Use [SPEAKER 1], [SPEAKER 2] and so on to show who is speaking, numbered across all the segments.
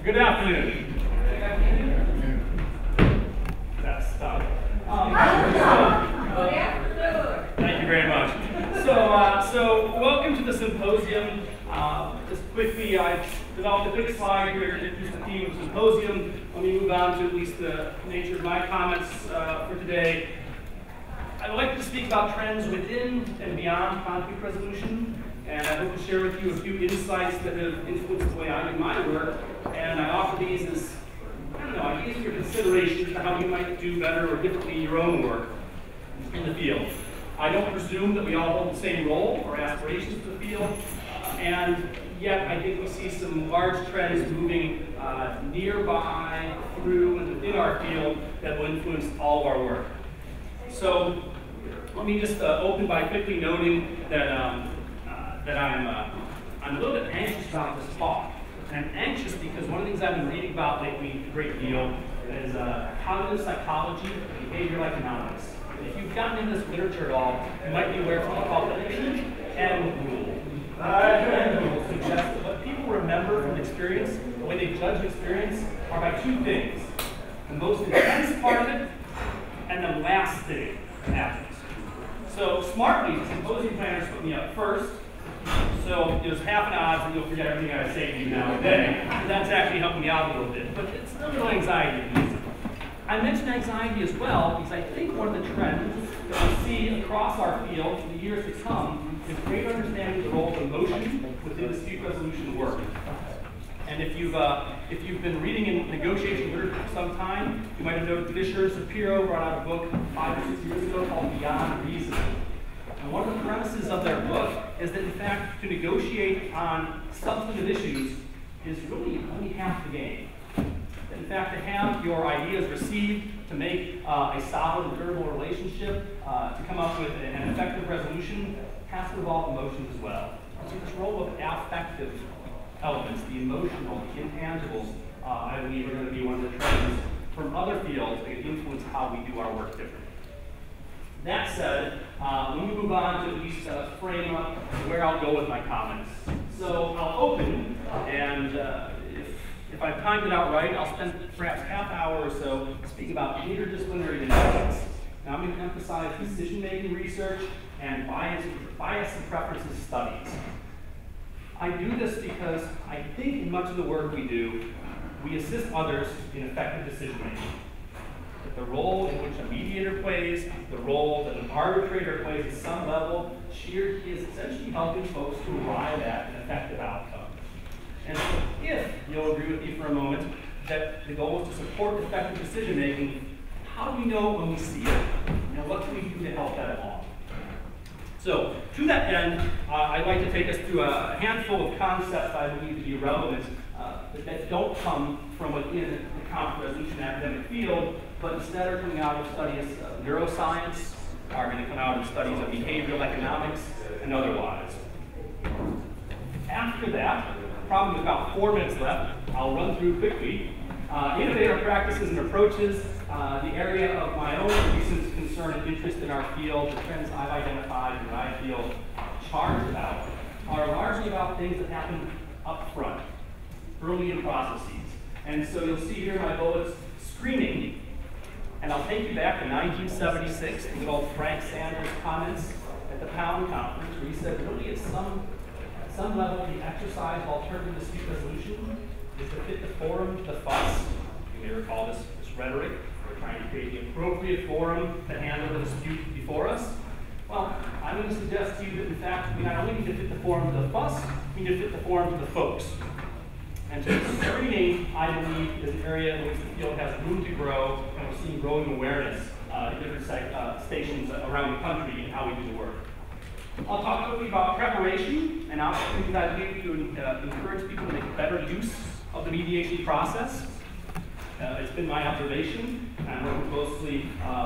[SPEAKER 1] Good afternoon. That's tough. Thank you very much. So welcome to the symposium. Just quickly, I developed a quick slide here to introduce the theme of the symposium. Let me move on to at least the nature of my comments for today. I'd like to speak about trends within and beyond conflict resolution, and I hope to share with you a few insights that have influenced the way I do my work. And I offer these as, ideas for consideration for how you might do better or differently your own work in the field. I don't presume that we all hold the same role or aspirations for the field, and yet I think we see some large trends moving nearby, through, and within our field that will influence all of our work. So let me just open by quickly noting that I'm a little bit anxious about this talk. And I'm anxious because one of the things I've been reading about lately a great deal is cognitive psychology and behavioral economics. And if you've gotten into this literature at all, you might be aware of something called the Heeden rule. The Heeden rule suggests that what people remember from experience, the way they judge experience, are by two things: the most intense part of it and the last thing that happens. So smartly, the symposium planners put me up first. So there's half an odds that you'll forget everything I say to you now and then. That's actually helping me out a little bit. But it's a little anxiety. I mentioned anxiety as well because I think one of the trends that we see across our field in the years to come is greater understanding of the role of emotion within dispute resolution work. And if you've been reading in negotiation literature for some time, you might have noted Fisher Shapiro brought out a book 5 or 6 years ago called Beyond Reason. And one of the premises of their book is that, in fact, to negotiate on substantive issues is really only half the game. That, in fact, to have your ideas received, to make a solid and durable relationship, to come up with an effective resolution, has to involve emotions as well. So this role of affective elements, the emotional, the intangibles, I believe are going to be one of the trends from other fields that influence how we do our work differently. That said, let me move on to at least frame up where I'll go with my comments. So I'll open, and if I've timed it out right, I'll spend perhaps half hour or so speaking about interdisciplinary dynamics. Now I'm going to emphasize decision-making research and bias and preferences studies. I do this because I think in much of the work we do, we assist others in effective decision-making. The role in which a mediator plays, the role that an arbitrator plays at some level, is essentially helping folks to arrive at an effective outcome. And so if you'll agree with me for a moment that the goal is to support effective decision-making, how do we know when we see it? And what can we do to help that along? So to that end, I'd like to take us through a handful of concepts I believe to be relevant that don't come from within the conflict resolution academic field, but instead are coming out of studies of neuroscience, are going to come out of studies of behavioral economics, and otherwise. After that, probably with about 4 minutes left, I'll run through quickly innovative practices and approaches, the area of my own recent concern and interest in our field, the trends I've identified and that I feel charged about, are largely about things that happen up front, early in processes. And so you'll see here my bullets: screening. And I'll take you back to 1976 to good old Frank Sanders' comments at the Pound Conference, where he said, really at some level, the exercise of alternative dispute resolution is to fit the forum to the fuss. You may recall this rhetoric. We're trying to create the appropriate forum to handle the dispute before us. Well, I'm going to suggest to you that, in fact, we not only need to fit the forum to the fuss, we need to fit the forum to the folks. And so screening, I believe, is an area in which the field has room to grow, and we're seeing growing awareness in different stations around the country in how we do the work. I'll talk quickly about preparation and opportunities I believe to encourage people to make better use of the mediation process. It's been my observation, and I'm working closely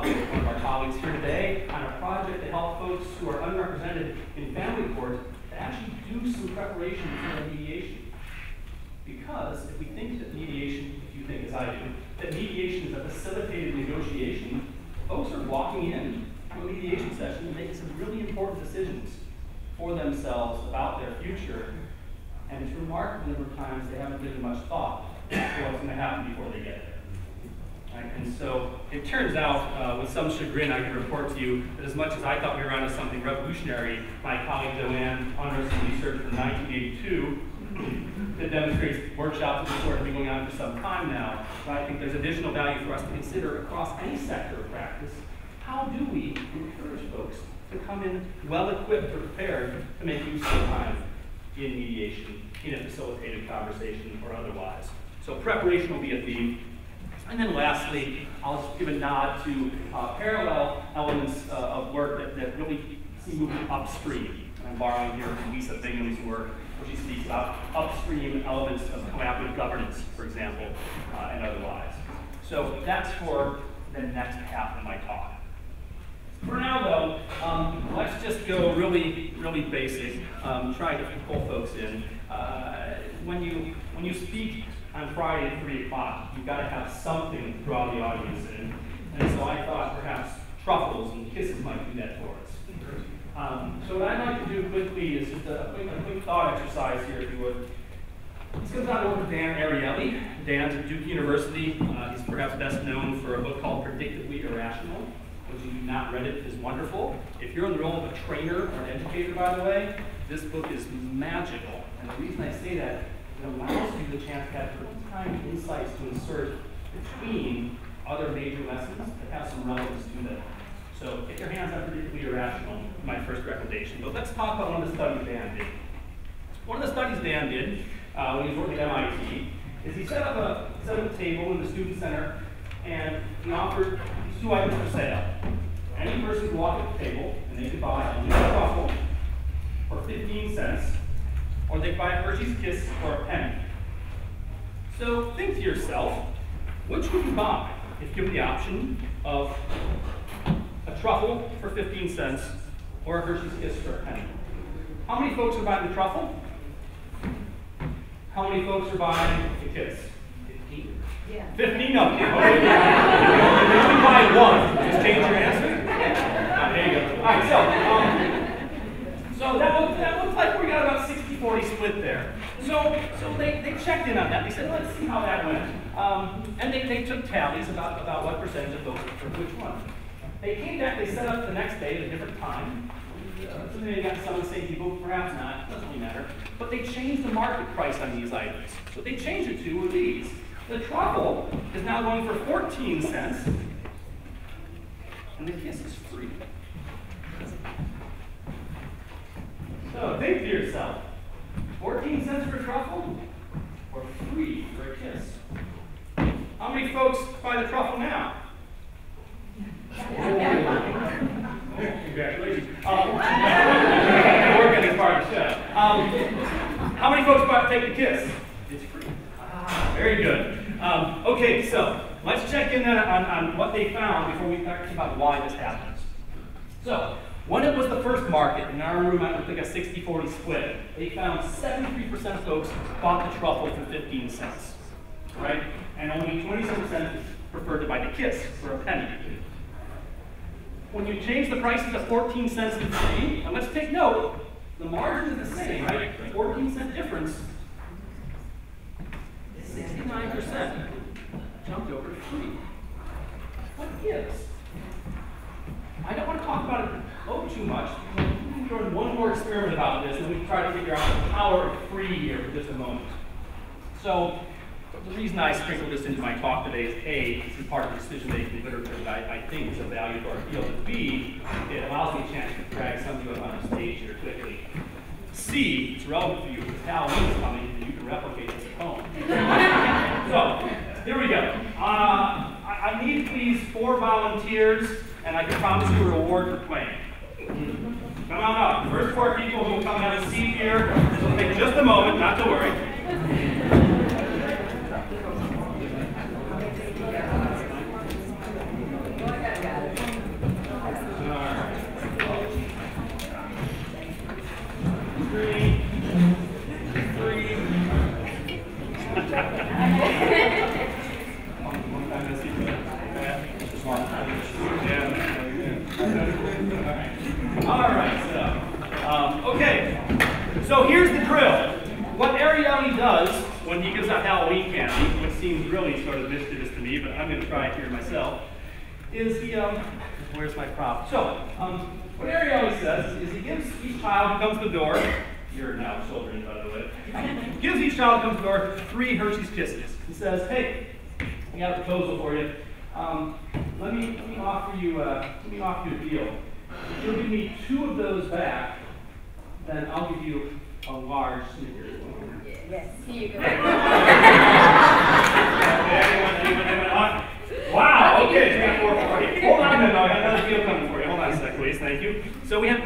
[SPEAKER 1] with one of our colleagues here today on a project to help folks who are underrepresented in family court to actually do some preparation for mediation. Because if we think that mediation, if you think as I do, that mediation is a facilitated negotiation, folks are walking in to a mediation session and making some really important decisions for themselves about their future. And it's remarkable the number of times they haven't given much thought what's going to happen before they get there. Right? And so it turns out, with some chagrin, I can report to you that as much as I thought we were onto something revolutionary, my colleague Joanne, on her research from 1982, that demonstrates workshops of this sort have been going on for some time now. But I think there's additional value for us to consider across any sector of practice. How do we encourage folks to come in well-equipped or prepared to make use of time in mediation, in a facilitated conversation, or otherwise? So preparation will be a theme. And then lastly, I'll just give a nod to parallel elements of work that really see moving upstream. I'm borrowing here from Lisa Bingham's work, where she speaks about upstream elements of collaborative governance, for example, and otherwise. So that's for the next half of my talk. For now, though, let's just go really, really basic. Try to pull folks in. When you speak on Friday at 3 o'clock, you've got to have something to draw the audience in. And so I thought perhaps truffles and kisses might do that for us. So what I'd like to do quickly is just a quick thought exercise here, if you would. This comes out of work with Dan Ariely. Dan's at Duke University. He's perhaps best known for a book called Predictably Irrational, which, if you've not read it, is wonderful. If you're in the role of a trainer or an educator, by the way, this book is magical. And the reason I say that, it allows you the chance to have real-time insights to insert between other major lessons that have some relevance to them. So get your hands on Predictably Irrational, my first recommendation. But let's talk about one of the studies Dan did. One of the studies Dan did when he was working at MIT is he set up a table in the student center, and he offered these 2 items for sale. Any person could walk up the table and they could buy a new truffle for 15 cents, or they could buy a Hershey's Kiss for a penny. So think to yourself, which would you buy if given the option of a truffle for 15 cents or a Hershey's Kiss for a penny? How many folks are buying the truffle? How many folks are buying the Kiss? 15? Yeah. 15 of you. Okay. If you only buy one, just change your answer. There you go. All right, so that looks like we got about 60-40 split there. So they checked in on that. They said, let's see how that went. And they took tallies about what percentage of folks for which one. They came back, they set up the next day at a different time. Something they got some of the same people, perhaps not, doesn't really matter. But they changed the market price on these items. What they changed it to were these. The truffle is now going for 14 cents, and the Kiss is free. So think to yourself, 14 cents for a truffle, or free for a Kiss? How many folks buy the truffle now? Congratulations. We're getting part of the show. How many folks take the Kiss? It's free. Very good. Okay, so let's check in on what they found before we talk about why this happens. So, when it was the first market, in our room, I would think a 60-40 split, they found 73% of folks bought the truffle for 15 cents, right? And only 27% preferred to buy the Kiss for a penny. When you change the prices to 14 cents and free, and let's take note, the margin is the same, right? 14-cent difference, 69% jumped over to free. What gives? I don't want to talk about it too much. We can run one more experiment about this, and we can try to figure out the power of free here for just a moment. So, the reason I sprinkled this into my talk today is A, this is part of the decision-making literature that I think is of value to our field, and B, it allows me a chance to drag some of you on the stage here quickly. C, it's relevant for you because Halloween is coming and you can replicate this at home. So, here we go. I need please 4 volunteers, and I can promise you a reward for playing. Come on up. First 4 people who will come have a seat here. This will take just a moment, not to worry. Okay, so here's the drill. What Ariely does when he gives out Halloween candy, which seems really sort of mischievous to me, but I'm going to try it here myself, is he, where's my prop? So, what Ariel says is he gives each child who comes to the door, you're now children, by the way, gives each child who comes to the door 3 Hershey's Kisses. He says, hey, I got a proposal for you. Let me offer you a deal. If you'll give me 2 of those back, then I'll give you a large Snickers.
[SPEAKER 2] Yes, here you go.
[SPEAKER 1] Wow, okay, so we got 4 for you. Hold on a minute, I got another deal coming for you. Hold on a sec, please, thank you. So we have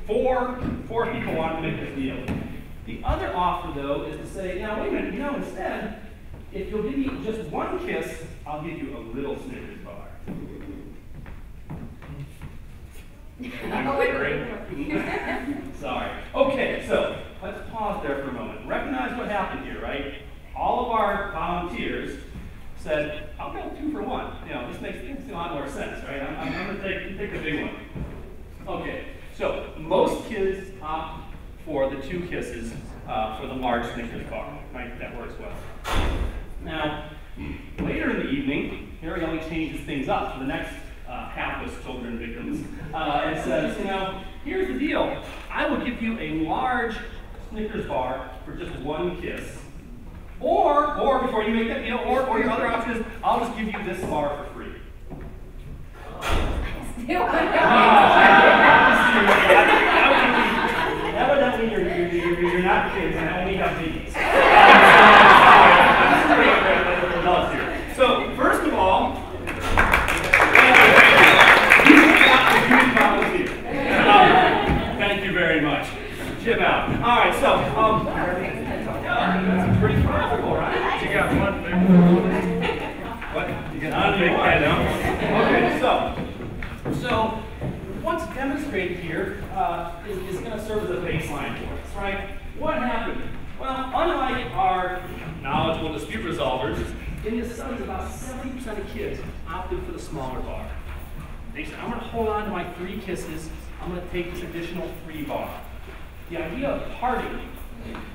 [SPEAKER 1] 4 people wanting to make this deal. The other offer, though, is to say, now wait a minute, instead, if you'll give me just 1 kiss, I'll give you a little Snickers bar. Sorry. Okay, so let's pause there for a moment. Recognize what happened here, right? All of our volunteers said, I'll go 2 for 1. This makes a lot more sense, right? I'm going to take the big one. Okay, so most kids opt for the 2 kisses for the large Snickers bar, right? That works well. Now, later in the evening, Ariel changes things up for the next hapless children victims and says, here's the deal. I will give you a large Snickers bar for just 1 kiss. Or before you make that deal, or your other option is, I'll just give you this bar for free. Evidently, you're not kids and only have babies. So, first of all, thank you very much. Chip out. All right, so, that's pretty profitable, right? You got 1 big What? You got 1 big head, huh? Okay, so what's demonstrated here is going to serve as a baseline for us, right? What happened? Well, unlike our knowledgeable dispute resolvers, in this study, about 70% of kids opted for the smaller bar. They said, I'm going to hold on to my 3 kisses. I'm going to take this additional 3 bar. The idea of parting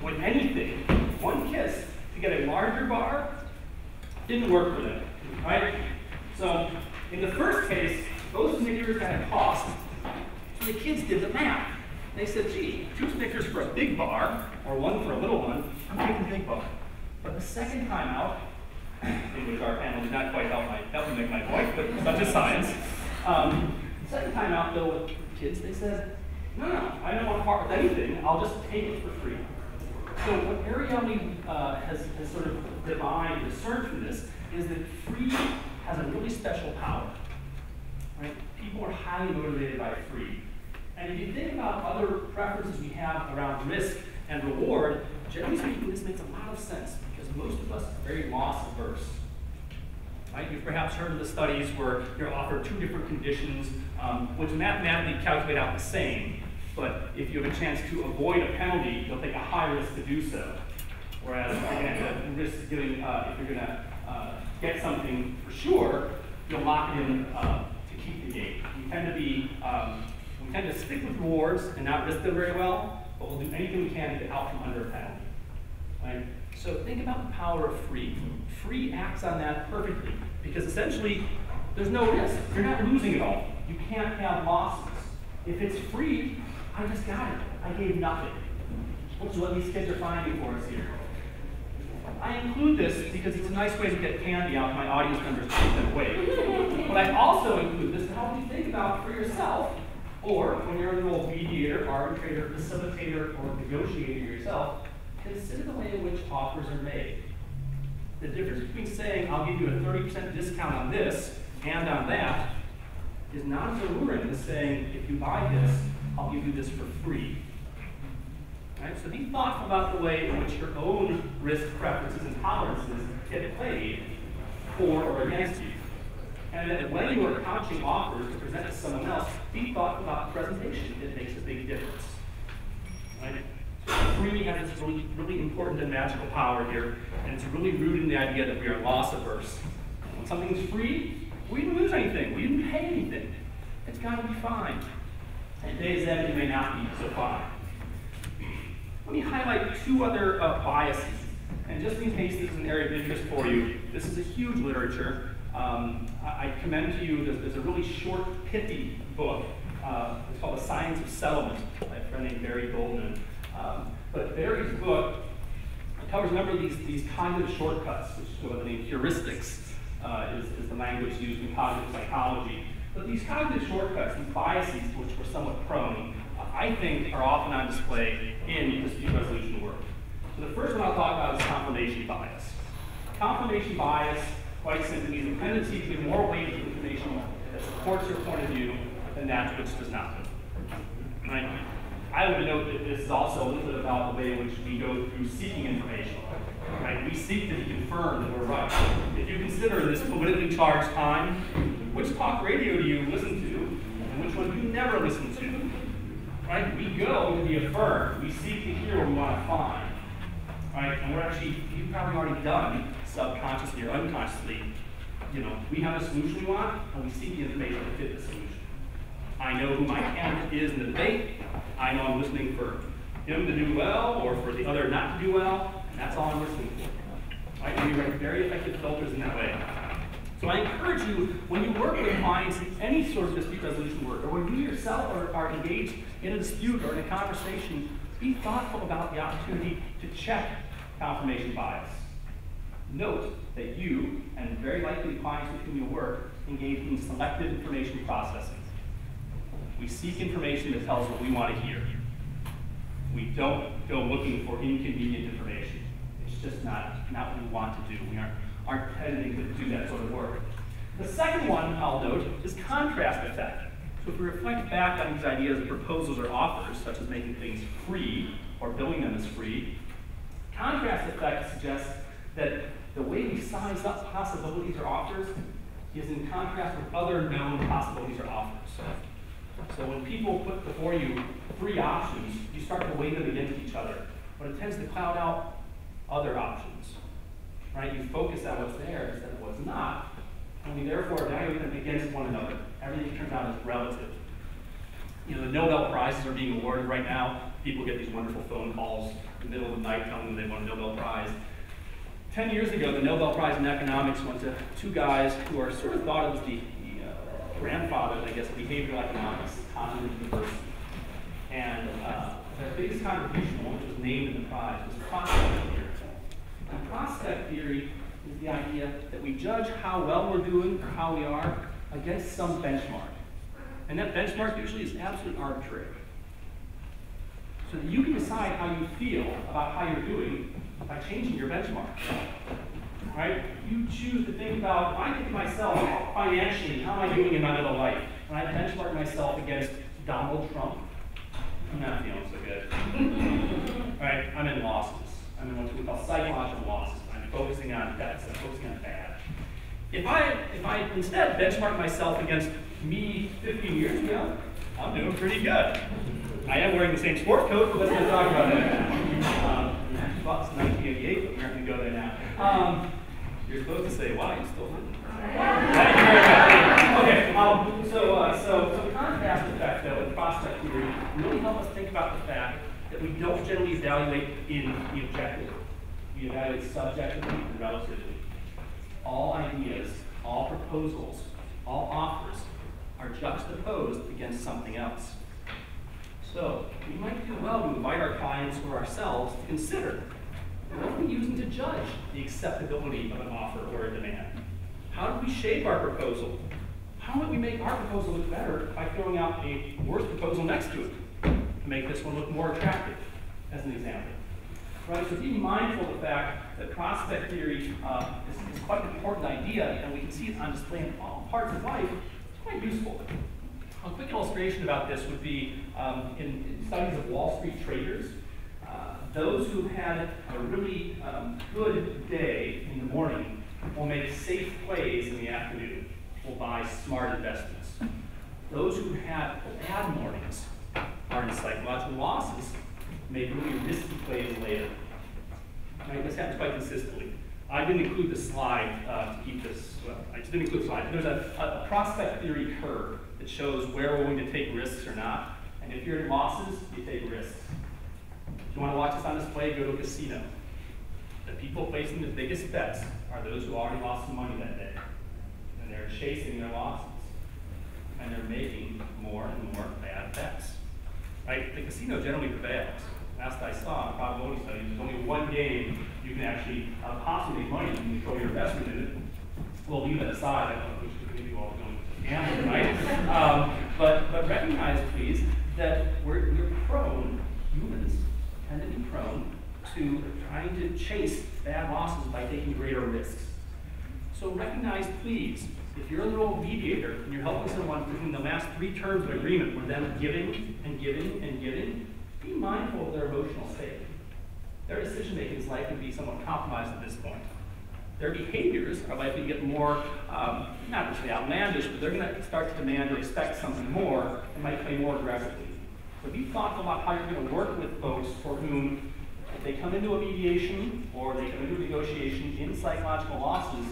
[SPEAKER 1] with anything, 1 kiss, to get a larger bar, didn't work for them, right? So, in the first case, those Snickers had a cost, so the kids did the math. They said, gee, 2 Snickers for a big bar, or 1 for a little one, I'm taking the big bar. But the second time out, in which our panel did not quite help me make my point, but such is science. Second time out, though, with kids, they said, no, I don't want to part with anything. I'll just take it for free. So what Ariel has sort of divined, discerned from this, is that free has a really special power. Right? People are highly motivated by free. And if you think about other preferences we have around risk and reward, generally speaking, this makes a lot of sense because most of us are very loss averse. Right? You've perhaps heard of the studies where you're offered 2 different conditions, which mathematically calculate out the same. But if you have a chance to avoid a penalty, you'll take a high risk to do so. Whereas if you're going to get something for sure, you'll lock it in to keep the game. We tend to stick with rewards and not risk them very well, but we'll do anything we can to get out from under a penalty. Right? So think about the power of free. Free acts on that perfectly because essentially there's no risk. You're not losing at all. You can't have losses. If it's free, I just got it. I gave nothing. Which is what these kids are finding for us here. I include this because it's a nice way to get candy out of my audience members to keep them awake. But I also include this to help you think about for yourself, or when you're a little mediator, arbitrator, facilitator, or negotiator yourself, consider the way in which offers are made. The difference between saying, I'll give you a 30% discount on this and on that, is not as alluring as saying, if you buy this, I'll give you this for free. Right? So be thoughtful about the way in which your own risk preferences and tolerances get played for or against you. And that when you are couching offers to present to someone else, be thoughtful about presentation. It makes a big difference. Right? So free has this really important and magical power here, and it's really rooted in the idea that we are loss averse. When something's free, we didn't lose anything. We didn't pay anything. It's got to be fine. At day's end, it may not be so fine. Let me highlight 2 other biases And just in case this is an area of interest for you, this is a huge literature. I commend to you, there's a really short, pithy book. It's called The Science of Settlement by a friend named Barry Goldman. But Barry's book covers a number of these cognitive shortcuts, which go by the name heuristics, is the language used in cognitive psychology. But these cognitive shortcuts, these biases, which we're somewhat prone, I think are often on display in dispute resolution work. So the first one I'll talk about is confirmation bias. Confirmation bias, quite simply, is a tendency to give more weight to information that supports your point of view than that which does not. Right? I would note that this is also a little bit about the way in which we go through seeking information. Right? We seek to be confirmed that we're right. If you consider this politically charged time, which talk radio do you listen to, and which one do you never listen to? Right? We go to be affirmed. We seek to hear what we want to find. Right? And we're actually, you've probably already done, subconsciously or unconsciously, we have a solution we want, and we seek the information to fit the solution. I know who my candidate is in the debate. I know I'm listening for him to do well or for the other not to do well, and that's all I'm listening for. Right? And we write very effective filters in that way. So I encourage you, when you work with clients in any sort of dispute resolution work, or when you yourself are engaged in a dispute or in a conversation, be thoughtful about the opportunity to check confirmation bias. Note that you, and very likely clients with whom you work, engage in selective information processing. We seek information that tells what we want to hear. We don't go looking for inconvenient information. It's just not what we want to do. We aren't tending to do that sort of work. The second one I'll note is contrast effect. So if we reflect back on these ideas of proposals or offers, such as making things free or billing them as free, contrast effect suggests that the way we size up possibilities or offers is in contrast with other known possibilities or offers. So when people put before you three options, you start to weigh them against each other, but it tends to cloud out other options. Right? You focus on what's there instead of what's not, and we therefore evaluate them against one another. Everything turns out as relative. The Nobel Prizes are being awarded right now. People get these wonderful phone calls in the middle of the night telling them they won a Nobel Prize. 10 years ago, the Nobel Prize in Economics went to two guys who are sort of thought of as the grandfathers, I guess, of behavioral economics, Consortium University. And their biggest contribution, which was named in the prize, was prospect theory. And prospect theory is the idea that we judge how well we're doing or how we are against some benchmark. And that benchmark usually is absolutely arbitrary. So that you can decide how you feel about how you're doing by changing your benchmark. Right? You choose to think about, if I think of myself financially, how am I doing in my little life? When I benchmark myself against Donald Trump, I'm not feeling so good. Right? I'm in losses. I'm in what we call psychological losses. I'm focusing on debts. I'm focusing on bad. If I instead benchmark myself against me 15 years ago, I'm doing pretty good. I am wearing the same sport coat, but let's not talk about that now. I bought this in 1988, but we're not going to go there now. You're supposed to say, wow, you still didn't. Thank you very much. Okay, so the contrast effect, though, in prospect theory, really help us think about the fact that we don't generally evaluate in the objective. We evaluate subjectively and relatively. All ideas, all proposals, all offers are juxtaposed against something else. So we might do well to invite our clients or ourselves to consider what are we using to judge the acceptability of an offer or a demand? How do we shape our proposal? How might we make our proposal look better by throwing out a worse proposal next to it to make this one look more attractive, as an example? Right, so be mindful of the fact that prospect theory is quite an important idea, and we can see it on display in all parts of life. It's quite useful. A quick illustration about this would be in studies of Wall Street traders. Those who had a really good day in the morning will make safe plays in the afternoon, will buy smart investments. Those who had bad mornings are in psychological losses, make really risky plays later. Right? This happens quite consistently. I didn't include the slide to keep this, well, I just didn't include the slide. There's a prospect theory curve that shows where we're going to take risks or not. And if you're in losses, you take risks. If you want to watch this on display, go to a casino. The people placing the biggest bets are those who already lost some money that day. And they're chasing their losses. And they're making more and more bad bets. Right? The casino generally prevails. Last I saw in probability studies, there's only one game you can actually possibly make money if you control your investment in it. We'll leave that aside. I don't know which community all going to gamble, right? But recognize, please, that we're prone, humans tend to be prone to trying to chase bad losses by taking greater risks. So recognize, please, if you're a little mediator and you're helping someone within the last 3 terms of agreement with them giving and giving and giving, be mindful of their emotional state. Their decision-making is likely to be somewhat compromised at this point. Their behaviors are likely to get more, not necessarily outlandish, but they're going to start to demand or expect something more and might play more aggressively. So be thoughtful about how you're going to work with folks for whom, if they come into a mediation or they come into a negotiation in psychological losses,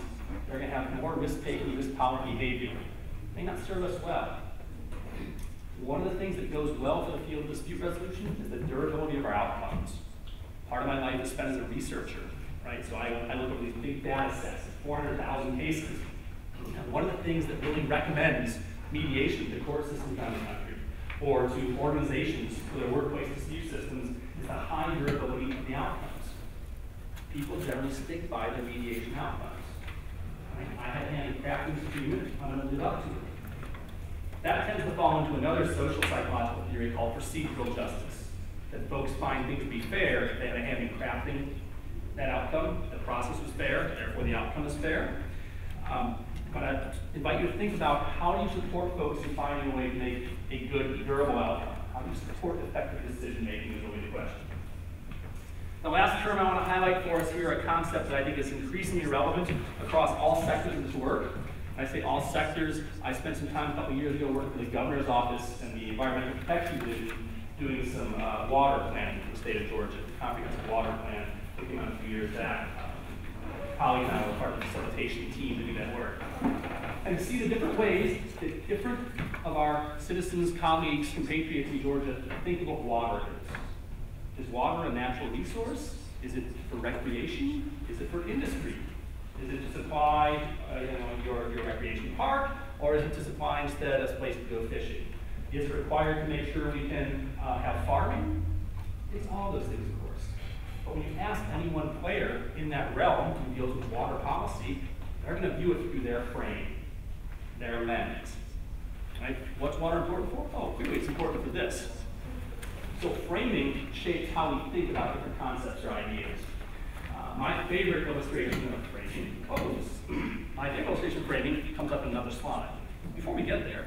[SPEAKER 1] they're going to have more risk-taking, risk-tolerant behavior. It may not serve us well. One of the things that goes well for the field of dispute resolution is the durability of our outcomes. Part of my life is spent as a researcher, right? So I look at these big data sets, 400,000 cases. And one of the things that really recommends mediation to court systems around the country or to organizations for their workplace dispute systems is the high durability of the outcomes. People generally stick by their mediation outcomes. I had handicrafted this agreement, I'm going to live up to it. That tends to fall into another social psychological theory called procedural justice. That folks find things to be fair if they had a hand in crafting that outcome. The process was fair, therefore the outcome is fair. But I invite you to think about how do you support folks in finding a way to make a good, durable outcome? How do you support effective decision making is really the question. The last term I want to highlight for us here, a concept that I think is increasingly relevant across all sectors of this work. When I say all sectors, I spent some time a couple years ago working with the governor's office and the Environmental Protection Division doing some water planning for the state of Georgia, the comprehensive water plan that came out a few years back. Colleagues and I were part of the facilitation team to do that work. And to see the different ways that different of our citizens, colleagues, compatriots in Georgia think about water is. Is water a natural resource? Is it for recreation? Is it for industry? Is it to supply your recreation park? Or is it to supply instead a place to go fishing? Is it required to make sure we can have farming? It's all those things, of course. But when you ask any one player in that realm who deals with water policy, they're going to view it through their frame, their lens. Right? What's water important for? Oh, clearly it's important for this. So framing shapes how we think about different concepts or ideas. My favorite illustration of framing, my favorite illustration of framing comes up in another slide. Before we get there,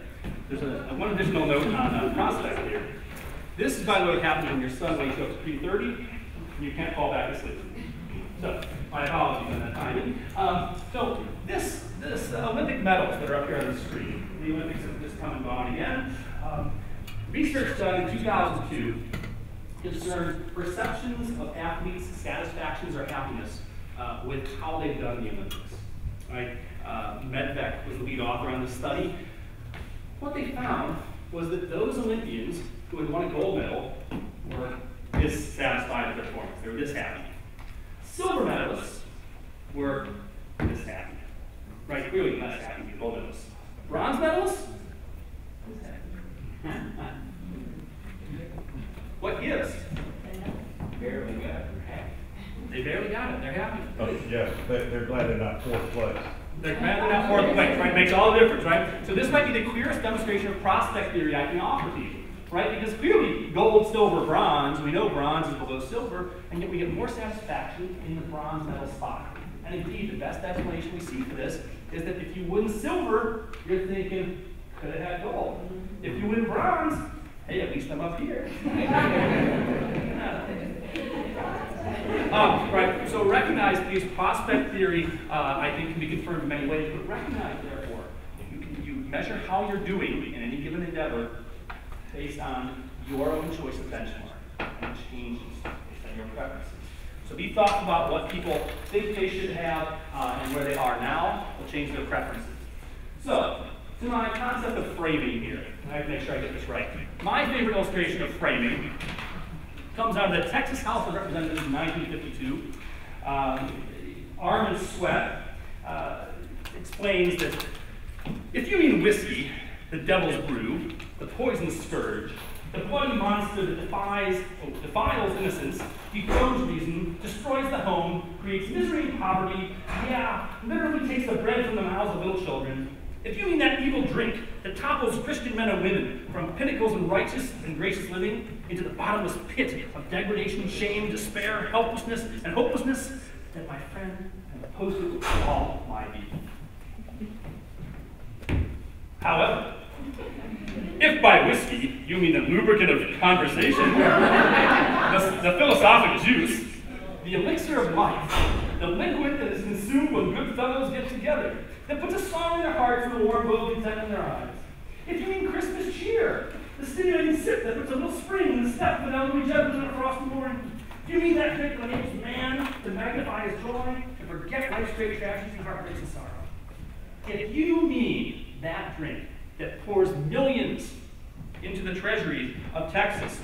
[SPEAKER 1] there's one additional note on prospect here. This is, by the way, what happens when your son wakes up at 3:30 and you can't fall back asleep. So, my apologies on that timing. So this Olympic medals that are up here on the screen, the Olympics have just come and gone again. Research done in 2002 concerned perceptions of athletes' satisfactions or happiness with how they've done the Olympics. Right? Medbeck was the lead author on this study. What they found was that those Olympians who had won a gold medal were dissatisfied with their performance. They were this happy. Silver medalists were this happy. Right? Clearly less happy than gold medalists. Bronze medalists? What gives?
[SPEAKER 2] Barely got it.
[SPEAKER 1] They barely got it. They're happy.
[SPEAKER 3] Oh, yes, they're glad they're not fourth place.
[SPEAKER 1] They're glad they're not fourth place, right? Makes all the difference, right? So this might be the clearest demonstration of prospect theory I can offer to you, right? Because clearly gold, silver, bronze, we know bronze is below silver, and yet we get more satisfaction in the bronze medal spot. And indeed, the best explanation we see for this is that if you win silver, you're thinking, could have had gold. If you win bronze, hey, at least I'm up here. Right, so recognize, please, prospect theory, I think, can be confirmed in many ways, but recognize, therefore, you measure how you're doing in any given endeavor based on your own choice of benchmark, and it changes based on your preferences. So be thoughtful about what people think they should have and where they are now will change their preferences. So, to my concept of framing here, I have to make sure I get this right. My favorite illustration of framing comes out of the Texas House of Representatives in 1952. Arm and Sweat explains that if you mean whiskey, the devil's brew, the poisonous scourge, the bloody monster that defiles innocence, dethrones reason, destroys the home, creates misery and poverty, literally takes the bread from the mouths of little children. If you mean that evil drink that topples Christian men and women from pinnacles of righteous and gracious living into the bottomless pit of degradation, shame, despair, helplessness, and hopelessness, then my friend, I'm opposed to it with all my being. However, if by whiskey you mean the lubricant of conversation, the philosophic juice, the elixir of life, the liquid that is consumed when good fellows get together, that puts a song in their hearts and a warm glow of content in their eyes. If you mean Christmas cheer, the stimulating sip that puts a little spring in the step of an elderly gentleman on a frosty morning. If you mean that drink that enables man to magnify his joy, to forget life's great tragedies and heartbreaks and sorrow. If you mean that drink that pours millions into the treasuries of Texas,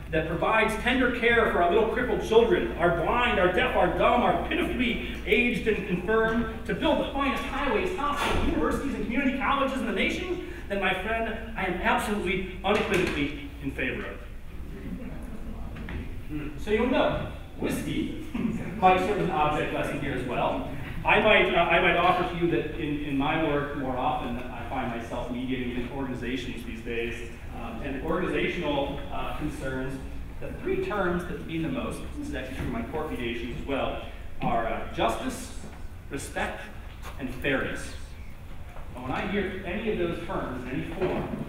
[SPEAKER 1] that provides tender care for our little crippled children, our blind, our deaf, our dumb, our pitifully aged and infirm, to build the finest highways, hospitals, universities, and community colleges in the nation, then my friend, I am absolutely, unequivocally in favor of it. So you'll know, whiskey might serve as an object lesson here as well. I might offer to you that in my work, more often, I find myself mediating in organizations these days, and organizational concerns. The three terms that mean the most, this is actually through my court mediations as well, are justice, respect, and fairness. And when I hear any of those terms in any form,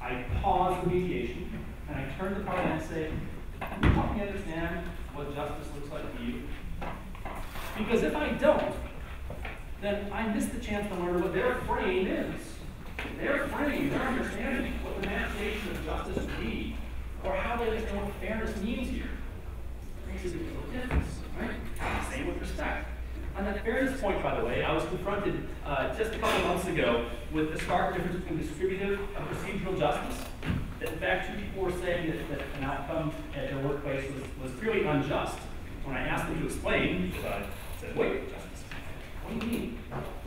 [SPEAKER 1] I pause the mediation, and I turn to the party and say, can you help me understand what justice looks like to you? Because if I don't, then I miss the chance to learn what their frame is. Their frame, their understanding, what the manifestation of justice would be, or how they understand what fairness means here. It makes a big difference, right? Same with respect. On that fairness point, by the way, I was confronted just a couple months ago with the stark difference between distributive and procedural justice. That in fact, two people were saying that an outcome at their workplace was purely unjust. When I asked them to explain, because I said, wait, justice, what do you mean?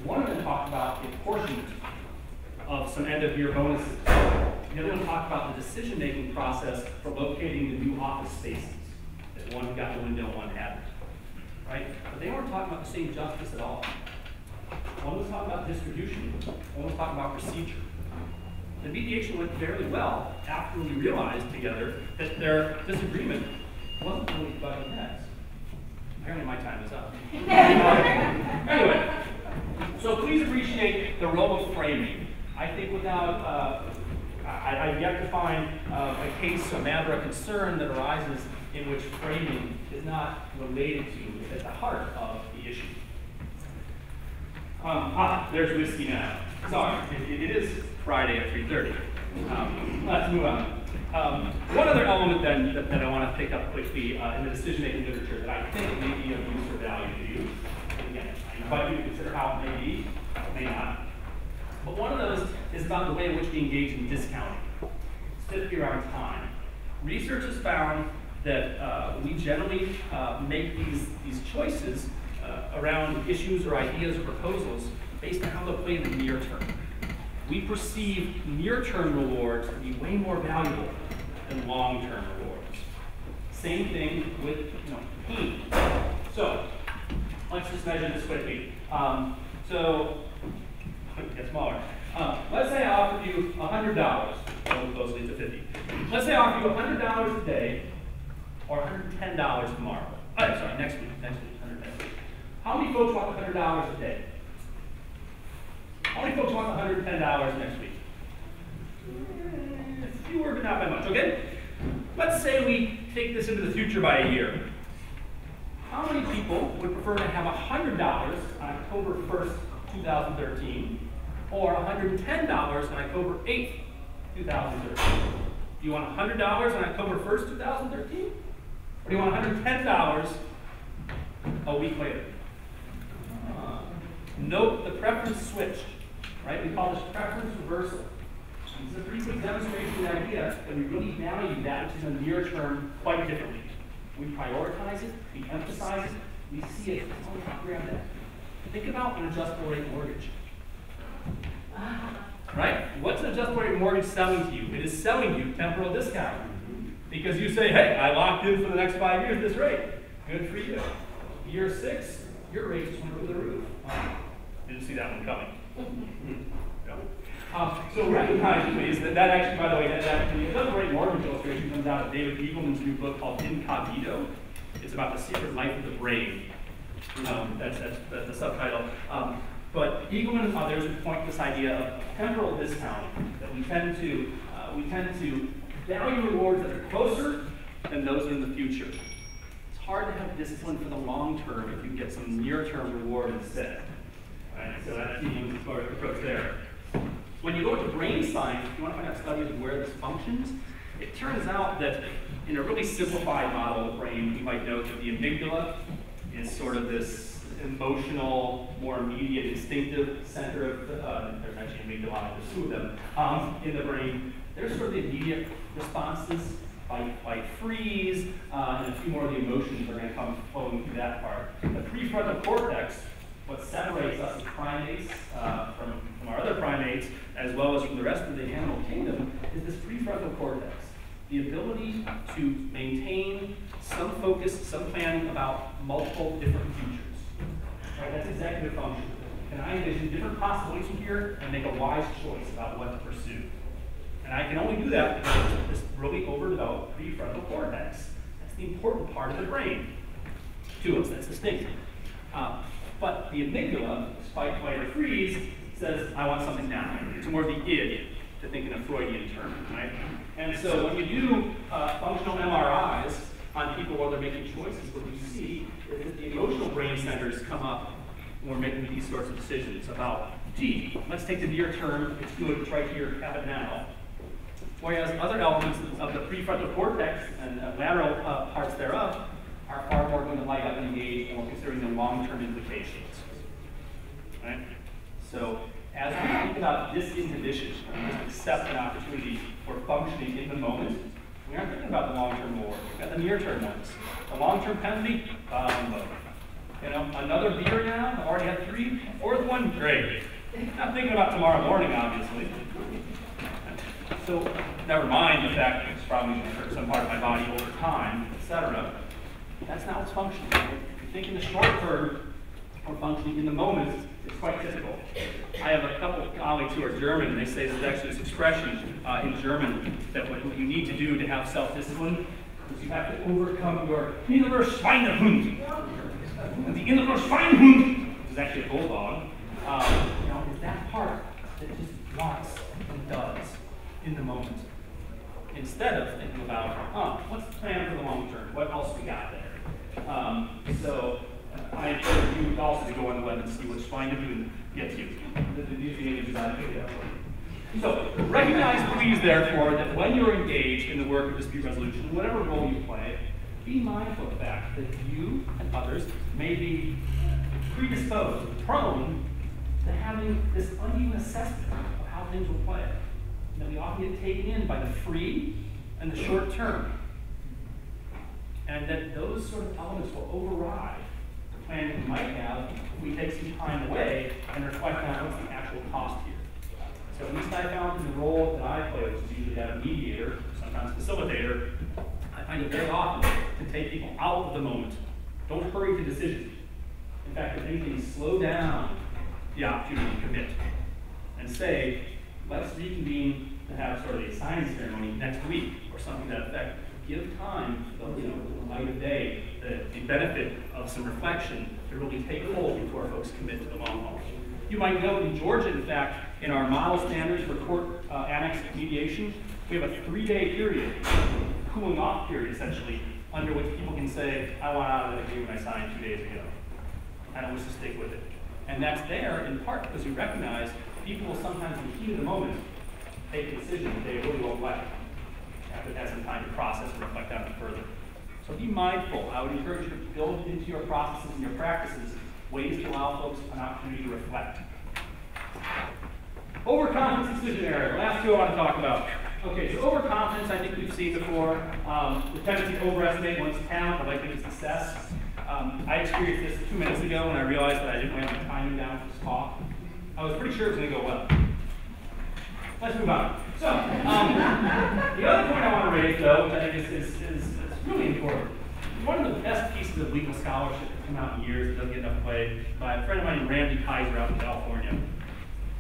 [SPEAKER 1] One of them talked about apportionment of some end-of-year bonuses. The other one talked about the decision-making process for locating the new office spaces. That one got the window, one hadn't. Right? But they weren't talking about the same justice at all. One was talking about distribution, one was talking about procedure. The mediation went fairly well after we realized together that their disagreement wasn't really butting heads. Apparently my time is up. Anyway, so please appreciate the role of framing. I think without, I've yet to find a case, a matter of concern that arises in which framing is not related to, at the heart of the issue. There's whiskey now. Sorry, it is Friday at 3:30. Let's move on. One other element then that I want to pick up quickly in the decision-making literature that I think may be of use or value to you. Again, I invite you to consider how it may be, how it may not. But one of those is about the way in which we engage in discounting, specifically around time. Research has found that we generally make these choices around issues or ideas or proposals based on how they'll play in the near term. We perceive near-term rewards to be way more valuable than long-term rewards. Same thing with pain. So let's just measure this quickly. Get smaller. Let's say I offer you $100, going closely to 50. Let's say I offer you $100 today, or $110 tomorrow. Next week, 110. How many folks want $100 a day? How many folks want $110 next week? Fewer, but not by much, okay? Let's say we take this into the future by a year. How many people would prefer to have $100 on October 1st, 2013, or $110 on October 8th, 2013? Do you want $100 on October 1st, 2013? Or do you want $110 a week later? Note the preference switch, right? We call this preference reversal. This is a pretty quick demonstration of the idea that we really value that which is in the near term quite differently. we prioritize it, we emphasize it, we see it. Oh, grab that. Think about an adjustable rate mortgage. Right? What's an adjustable rate mortgage selling to you? It is selling you temporal discount. Because you say, hey, I locked in for the next 5 years this rate. Good for you. Year 6, your rates just went through the roof. Didn't see that one coming. So recognize, please, that actually, by the way, that the adjustable rate mortgage illustration comes out of David Eagleman's new book called Incognito. It's about the secret life of the brain. That's the subtitle. But Eagleman and others would point to this idea of temporal discount, that we tend to value rewards that are closer than those in the future. It's hard to have discipline for the long term if you get some near-term reward instead. Right? So that's Eagleman's approach there. When you go to brain science, if you want to find out studies of where this functions, it turns out that in a really simplified model of the brain, you might note that the amygdala is sort of this emotional, more immediate, instinctive center of there's actually amygdala, there's two of them, in the brain. There's sort of the immediate responses, fight, freeze, and a few more of the emotions are going to come flowing through that part. The prefrontal cortex, what separates us as primates from our other primates, as well as from the rest of the animal kingdom, is this prefrontal cortex. The ability to maintain some focus, some planning about multiple different futures. Right? That's executive function. Can I envision different possibilities from here and make a wise choice about what to pursue? And I can only do that because of this really overdeveloped prefrontal cortex. That's the important part of the brain to us. That's distinct. But the amygdala, fight, flight, or freeze, says, I want something now. It's more of the id, to think in a Freudian term, right? And so when you do functional MRIs on people while they're making choices, what you see is that the emotional brain centers come up when we're making these sorts of decisions about, gee, let's take the near term, it's good, it's right here, have it now. Whereas other elements of the prefrontal cortex and lateral parts thereof are far more going to light up and engage, and we're considering the long-term implications. Right? So as we think about disinhibition, just accept an opportunity for functioning in the moment, we aren't thinking about the long-term reward. We've got the near-term ones. The long-term penalty, another beer now, I've already had 3. Fourth one, great. Not thinking about tomorrow morning, obviously. So never mind the fact that it's probably going to hurt some part of my body over time, etc. That's not what's functioning. If you think in the short term or functioning in the moment, it's quite typical. I have a couple of colleagues who are German, and they say there's actually this expression in German that what you need to do to have self-discipline is you have to overcome your innerer Schweinehund. And the innerer Schweinehund, which is actually a bulldog, is that part that just wants and does in the moment. Instead of thinking about, what's the plan for the long term? What else we got there? So I encourage you also to go on the web and see what Schweinehund gets you. So recognize, please, therefore, that when you're engaged in the work of dispute resolution, in whatever role you play, be mindful of the fact that you and others may be predisposed, prone to having this uneven assessment of how things will play. That we often get taken in by the free and the short term. And that those sort of elements will override the planning we might have if we take some time away and reflect on what's the actual cost here. So at least I found in the role that I play, which is usually that of mediator, sometimes facilitator, I find it very often to take people out of the moment. Don't hurry to decision. In fact, if anything, slow down the opportunity to commit and say, let's reconvene to have sort of a signing ceremony next week or something to that effect. Give time, the light of day, the benefit of some reflection to really take hold before folks commit to the long haul. You might know in Georgia, in fact, in our model standards for court annexed mediation, we have a 3-day period, cooling off period essentially, under which people can say, I want out of the agreement I signed 2 days ago. I don't wish to stick with it. And that's there in part because we recognize people will sometimes, in the heat of the moment, take a decision that they really won't like after they've had some time to process and reflect on it further. So be mindful. I would encourage you to build into your processes and your practices ways to allow folks an opportunity to reflect. Overconfidence decision area. The last two I want to talk about. Okay, so overconfidence, I think we've seen before. The tendency to overestimate one's talent, or likely to success. I experienced this 2 minutes ago when I realized that I didn't have my timing down for this talk. I was pretty sure it was going to go well. Let's move on. So, the other point I want to raise, though, which I think is really important. One of the best pieces of legal scholarship that's come out in years that doesn't get enough play by a friend of mine named Randy Kaiser out in California.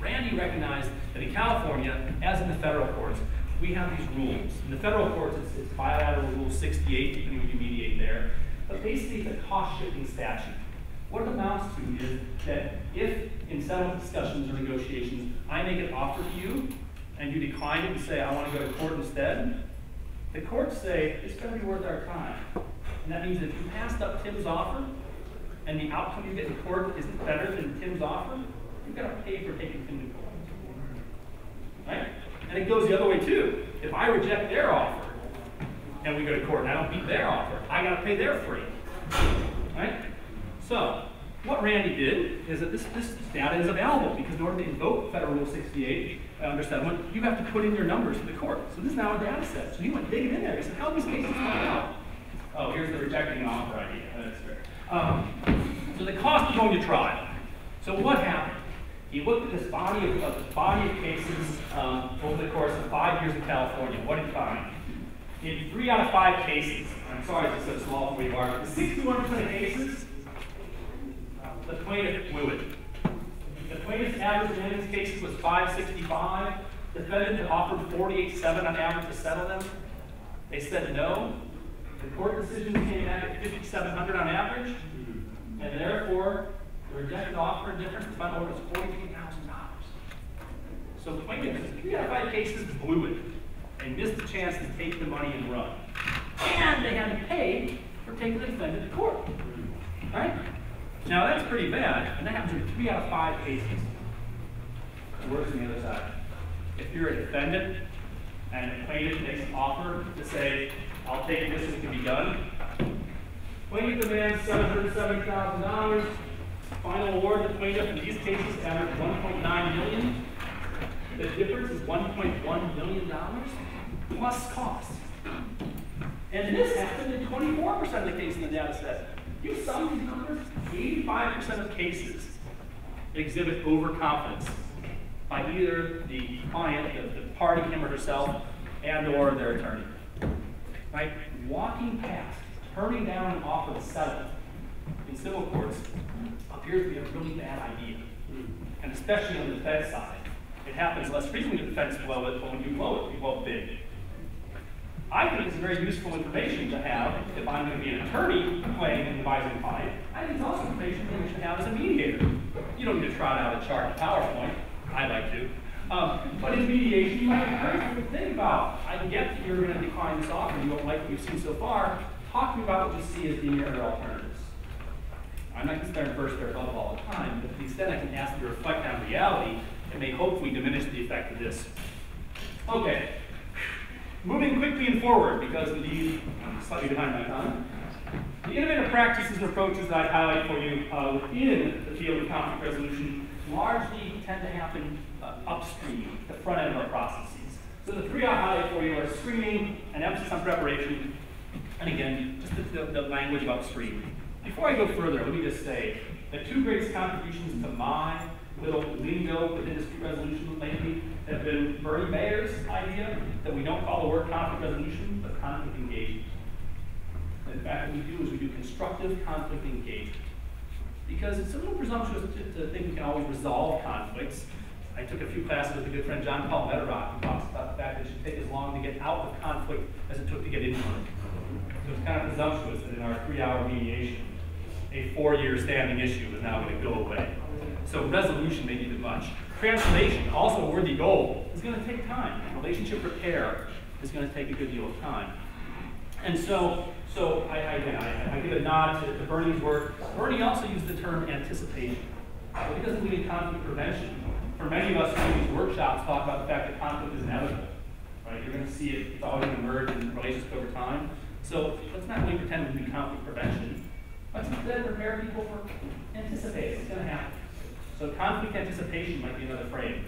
[SPEAKER 1] Randy recognized that in California, as in the federal courts, we have these rules. In the federal courts, it's bilateral rule 68, you can mediate there. But basically, it's a cost-shifting statute. What it amounts to is that if, in settlement discussions or negotiations, I make an offer to you, and you decline it and say, I want to go to court instead, the courts say, it's going to be worth our time. And that means that if you passed up Tim's offer, and the outcome you get in court isn't better than Tim's offer, you've got to pay for taking Tim to court. Right? And it goes the other way too. If I reject their offer, and we go to court and I don't beat their offer, I got to pay their fee. Right? So, what Randy did is that this data is available because in order to invoke Federal Rule 68 under settlement, you have to put in your numbers to the court. So this is now a data set. So he went digging in there. He said, how are these cases coming out? Oh, here's the rejecting an offer idea. That's fair. So the cost of going to trial. So what happened? He looked at this body of cases over the course of 5 years in California. What did he find? In 3 out of 5 cases, I'm sorry it's so small for you, but 61% of cases, the plaintiff blew it. The plaintiff's average in these cases was $565. The defendant had offered $48.7 on average to settle them. They said no. The court decision came back at $5,700 on average, and therefore the rejected offer difference in final order was $43,000. So the plaintiff in 3 out of 5 cases blew it and missed the chance to take the money and run. And they had to pay for taking the defendant to court. Right? Now that's pretty bad, and that happens in 3 out of 5 cases. It works on the other side. If you're a defendant and a plaintiff makes an offer to say, I'll take this and it can be done. Plaintiff demands $770,000. Final award to the plaintiff in these cases averaged $1.9 million. The difference is $1.1 million plus costs. And this happened in 24% of the cases in the data set. You sum these numbers, 85% of cases exhibit overconfidence by either the client, the party, him or herself, and or their attorney. Right? Walking past, turning down an offer to settle in civil courts appears to be a really bad idea. And especially on the defense side. It happens less frequently the defense blow it, but when you blow it, you blow it big. I think it's very useful information to have if I'm going to be an attorney playing and advising a client. I think it's also information that you should have as a mediator. You don't need to trot out a chart in PowerPoint. I like to. But in mediation, you might encourage people to think about, I get that you're going to decline this offer, you don't like what you've seen so far. Talk to me about what you see as being your other alternatives. I'm not going to start and burst their bubble all the time, but to the extent I can ask you to reflect on reality, it may hopefully diminish the effect of this. Okay. Moving quickly and forward, because indeed I'm slightly behind my time. The innovative practices and approaches that I highlight for you within the field of conflict resolution largely tend to happen upstream, the front end of our processes. So the 3 I highlight for you are screening, an emphasis on preparation, and again, just the language of upstream. Before I go further, let me just say that 2 greatest contributions to my little lingo with dispute resolution lately have been Bernie Mayer's idea that we don't call the word conflict resolution, but conflict engagement. In fact, what we do is we do constructive conflict engagement. Because it's a little presumptuous to think we can always resolve conflicts. I took a few classes with a good friend, John Paul Mederock, who talks about the fact that it should take as long to get out of conflict as it took to get into it. So it's kind of presumptuous that in our 3-hour mediation, a 4-year standing issue is now going to go away. So resolution may be too much. Transformation, also a worthy goal, is going to take time. Relationship repair is going to take a good deal of time. And so I give a nod to Bernie's work. Bernie also used the term anticipation. So he doesn't mean conflict prevention. For many of us who do these workshops talk about the fact that conflict is inevitable. Right? You're going to see it, it's always going to emerge in relationships over time. So let's not really pretend to do conflict prevention. Let's instead prepare people for anticipate what's going to happen. So conflict anticipation might be another frame.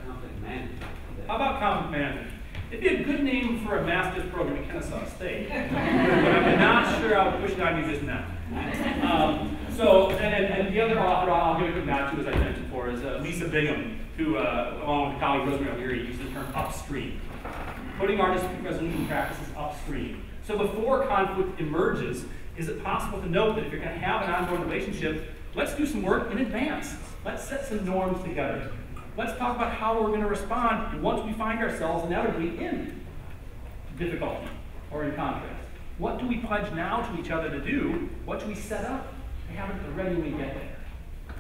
[SPEAKER 2] Conflict management.
[SPEAKER 1] How about conflict management? It'd be a good name for a master's program at Kennesaw State, but I'm not sure I'll push it on you just now. And the other author I'll give a quick nod to, as I mentioned before, is Lisa Bingham, who, along with colleague Rosemary O'Leary, uses the term upstream. Putting our dispute resolution practices upstream. So before conflict emerges, is it possible to note that if you're going to have an ongoing relationship, let's do some work in advance. Let's set some norms together. Let's talk about how we're going to respond once we find ourselves inevitably in difficulty or in conflict. What do we pledge now to each other to do? What do we set up to have it ready when we get there?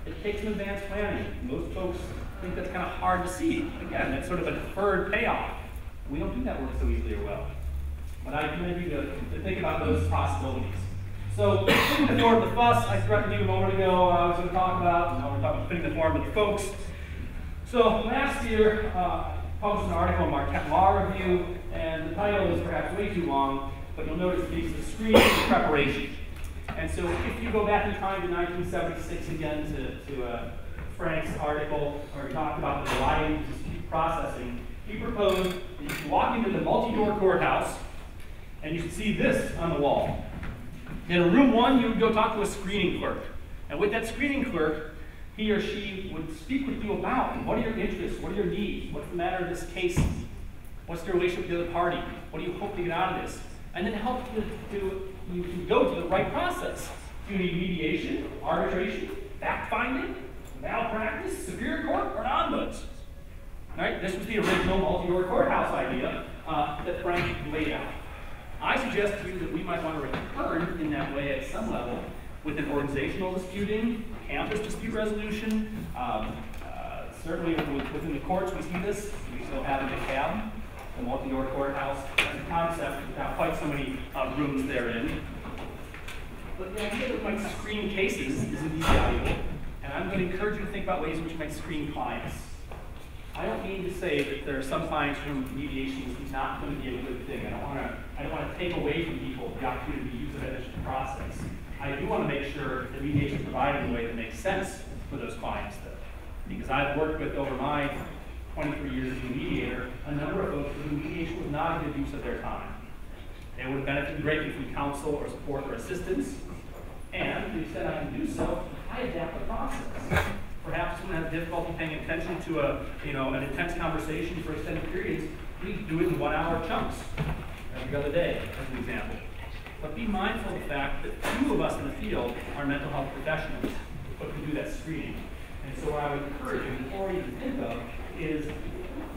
[SPEAKER 1] It takes some advanced planning. Most folks think that's kind of hard to see. Again, that's sort of a deferred payoff. We don't do that work so easily or well. But I commend you to think about those possibilities. So, putting the form of the fuss, I threatened you a moment ago, I was going to talk about, now we're talking about putting the form of the folks. So, last year, I published an article in Marquette Law Review, and the title is perhaps way too long, but you'll notice it speaks to screening and preparation. And so, if you go back in time to 1976 again to Frank's article, where he talked about the variety of dispute processing, he proposed that you could walk into the multi-door courthouse, and you should see this on the wall. In room 1, you would go talk to a screening clerk. And with that screening clerk, he or she would speak with you about what are your interests, what are your needs, what's the matter in this case, what's the relationship with the other party, what do you hope to get out of this, and then help you to go to the right process. Do you need mediation, arbitration, fact-finding, malpractice, superior court, or an ombuds? Right? This was the original multi-door courthouse idea that Frank laid out. I suggest to you that we might want to return in that way at some level with an organizational disputing, campus dispute resolution. Certainly within the courts we see this. We still have in the cab, the multi-door courthouse as a concept without quite so many rooms therein. But the idea that we might screen cases is indeed valuable, and I'm going to encourage you to think about ways in which you might screen clients. I don't mean to say that there are some clients whom mediation is not going to be a good thing. I don't want to take away from people the opportunity to use it as a process. I do want to make sure that mediation is provided in a way that makes sense for those clients, though. Because I've worked with, over my 23 years as a mediator, a number of folks for whom mediation was not a good use of their time. They would have benefited greatly from counsel or support or assistance, and to the extent I can do so, I adapt the process. Perhaps someone has difficulty paying attention to an intense conversation for extended periods, we do it in 1 hour chunks every other day, as an example. But be mindful of the fact that few of us in the field are mental health professionals who can do that screening. And so what I would encourage you, before you even think of, is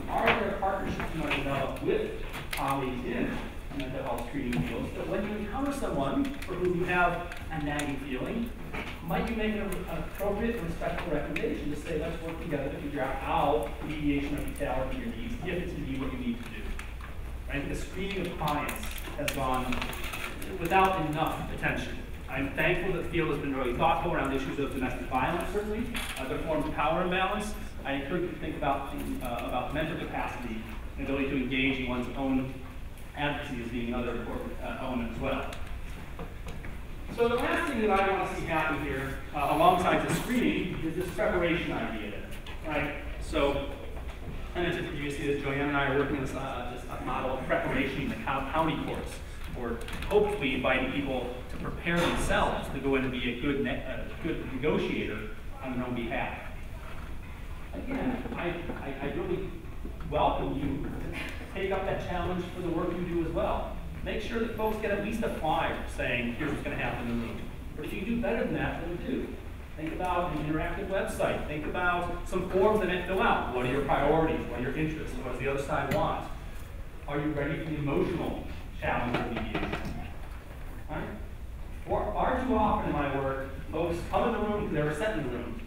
[SPEAKER 1] are there partnerships you might develop with colleagues in mental health screening fields that when you encounter someone for whom you have a nagging feeling, might you make an appropriate and respectful recommendation to say, let's work together to figure out how mediation might be tailored to your needs, if it's indeed what you need to do. Right? The screening of clients has gone without enough attention. I'm thankful that the field has been really thoughtful around issues of domestic violence, certainly, other forms of power imbalance. I encourage you to think about mental capacity and ability to engage in one's own advocacy as being another important element as well. So the last thing that I want to see happen here, alongside the screening, is this preparation idea, right? So, I mentioned previously that Joanne and I are working on this model of preparation in the county courts, or hopefully inviting people to prepare themselves to go in and be a good negotiator on their own behalf. Again, I really welcome you to take up that challenge for the work you do as well. Make sure that folks get at least a flyer saying, here's what's going to happen in the room. But if you do better than that, then do. Think about an interactive website. Think about some forms that they fill out. What are your priorities? What are your interests? What does the other side want? Are you ready for the emotional challenge of mediation? Right? Far too often in my work, folks come in the room because they were sent in the room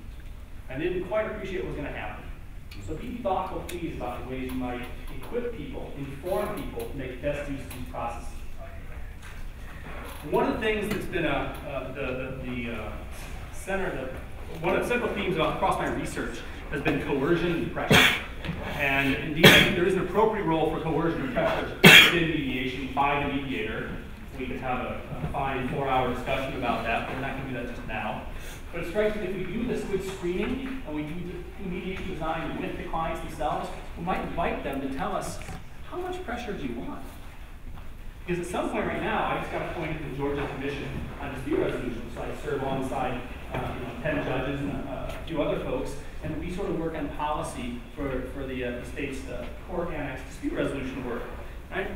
[SPEAKER 1] and they didn't quite appreciate what was going to happen. So be thoughtful, please, about the ways you might equip people, inform people to make best use of these processes. One of the things that's been one of the central themes across my research has been coercion and pressure. And indeed, I think there is an appropriate role for coercion and pressure within mediation by the mediator. We could have a fine 4-hour discussion about that, but we're not going to do that just now. But it strikes me that if we do this with screening, and we do mediation design with the clients themselves, we might invite them to tell us, how much pressure do you want? Because at some point right now, I just got appointed to the Georgia Commission on Dispute Resolution, so I serve alongside 10 judges and a few other folks, and we sort of work on policy for the state's court annex dispute resolution work, right?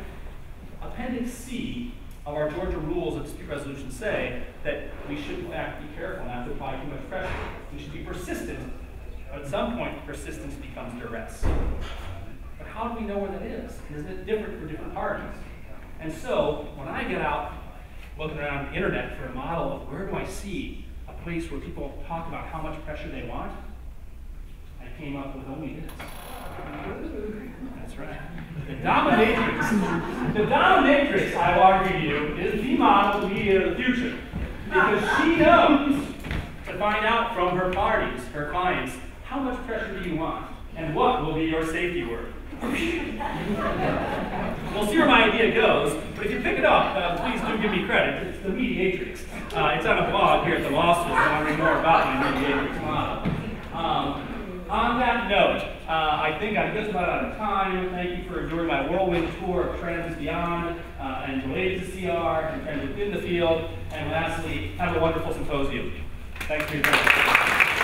[SPEAKER 1] Appendix C of our Georgia rules of dispute resolution say that we should in fact be careful not to apply too much pressure. We should be persistent. But at some point, persistence becomes duress. But how do we know where that is? Isn't it different for different parties? And so, when I get out looking around the internet for a model of where do I see a place where people talk about how much pressure they want, I came up with only this. That's right. The dominatrix, I will argue to you, is the model of media of the future. Because she knows to find out from her parties, her clients, how much pressure do you want, and what will be your safety word. We'll see where my idea goes, but if you pick it up, please do give me credit. It's the mediatrix. It's on a blog here at the law school, so I want to read more about my mediatrix model. On that note, I think I'm just about out of time. Thank you for enjoying my whirlwind tour of trends beyond and related to CR and trends within the field. And lastly, have a wonderful symposium. Thanks for your attention.